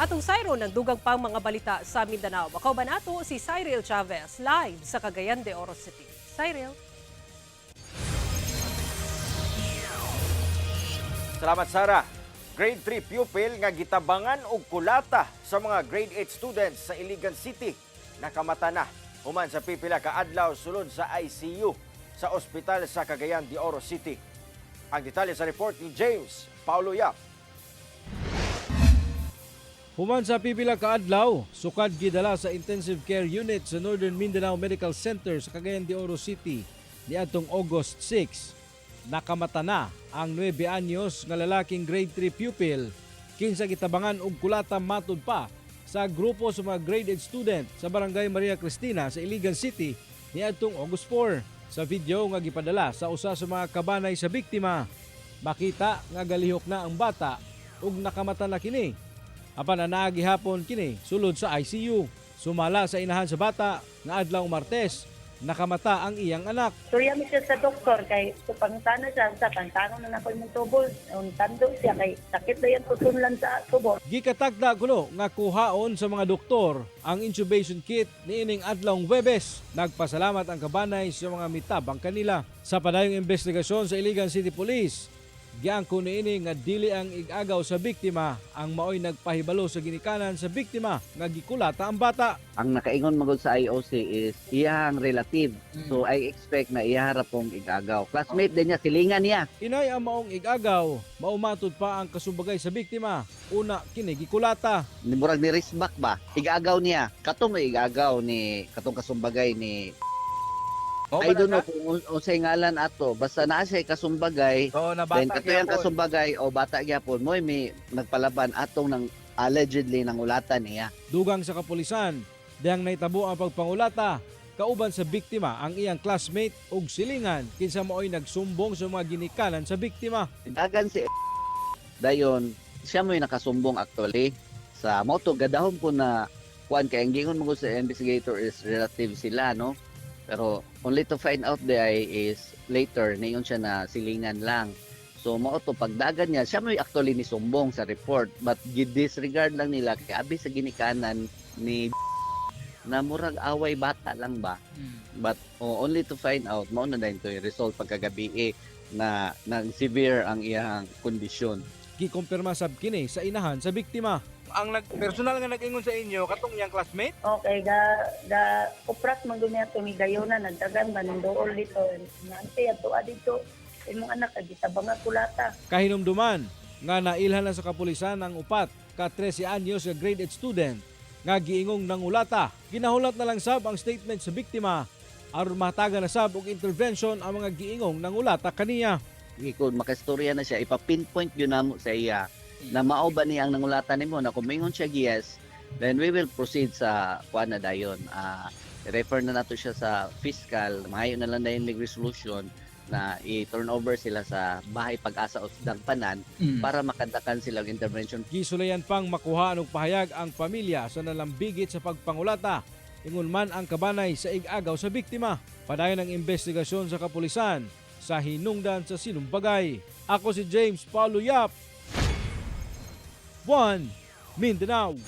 Atong Sayro ng dugang pang mga balita sa Mindanao. Makauban ato si Cyril Chavez live sa Cagayan de Oro City. Cyril. Salamat, Sarah. Grade 3 pupil nga gitabangan og kulata sa mga grade 8 students sa Iligan City nakamata na human sa pipila ka adlaw sulod sa ICU sa ospital sa Cagayan de Oro City. Ang detalye sa report ni James Paulo Yap. Human sa pipila ka adlaw, sukad gidala sa intensive care unit sa Northern Mindanao Medical Center sa Cagayan de Oro City niadtong August 6. Nakamata na ang 9 anyos nga lalaking grade 3 pupil kinsa gitabangan og kulata matud pa sa grupo sa mga grade 8 student sa Barangay Maria Cristina sa Iligan City niadtong August 4. Sa video nga gipadala sa usa sa mga kabanay sa biktima, makita nga galihok na ang bata ug nakamata na kini. Apan anaa gihapon kini sulod sa ICU. Sumala sa inahan sa bata nga adlaw Martes, nakamata ang iyang anak. Surya mi siya sa doktor kay pangutana siya sa pantano na nakoy mong tubol. Tando siya kay sakit na yan tutunlan sa tubol. Gikatagda kuno nga kuhaon sa mga doktor ang intubation kit niining adlawng Huwebes. Nagpasalamat ang kabanay sa mga mitabang kanila. Sa padayong investigasyon sa Iligan City Police, giangko niini nga dili ang igagaw sa biktima ang maoy nagpahibalo sa ginikanan sa biktima nga gikulata ang bata. Ang nakaingon magod sa IOC is iyang relative. So I expect na iyaharap pong igagaw. Classmate din niya, silingan niya. Inay ang maong igagaw, maumatod pa ang kasumbagay sa biktima. Una kini gikulata. Murag ni Risbak ba? Igagaw niya. Katong may igagaw ni katong kasumbagay ni I don't know kung unsay ngalan ato. Basta naa siya kasumbagay. Oo, na Then kato yung kasumbagay o bata gyapon mo may nagpalaban atong ng allegedly ng ulatan niya. Dugang sa kapulisan, diyang naitabo ang pagpangulata, kauban sa biktima ang iyang classmate ug silingan kinsa maoy nagsumbong sa mga ginikanan sa biktima. Dagan si dayon siya mo yung nakasumbong actually sa moto gadahon po na kuan kay ang gingon mo sa investigator is relative sila no. Pero only to find out is later nayon siya na silingan lang. So mao to pagdagan niya siya may actually ni sumbong sa report but disregard lang nila kay abi sa ginikanan ni na murag away bata lang ba. But only to find out mao na dayon to result pagkagabi na nag-severe ang iyang kondisyon. Gikumpirma sab kini sa inahan sa biktima. Ang personal nga nag-ingon sa inyo katong iyang classmate? Okay, ga upras man gud niya tumi gayona nagdagan man dool dito. Nante ato dito. Imong anak gitabang kulata. Kahinumduman nga nailhan na sa kapulisan ang upat ka 13 anyos nga grade 8 student nga giingong nangulata. Ginahulat na lang sab ang statement sa biktima aron mahatagan na sab og intervention ang mga giingong nangulata kaniya. Kung makastorya na siya ipa-pinpoint yun namo sa iya na mao ba niya ang nangulatan nimo na kung mingon siya yes, then we will proceed sa kuan na dayon. Refer na nato siya sa fiscal, mahayo na lang dayon resolution na i-turn over sila sa bahay pag-asa o dagpanan para makadakan silang intervention. Gisulayan pang makuha og pahayag ang pamilya sa nalambigit sa pagpangulata. Ingon man ang kabanay sa igagaw sa biktima. Padayon ang investigasyon sa kapulisan sa hinungdan sa sinumbagay. Ako si James Paulo Yap, One Mindanao.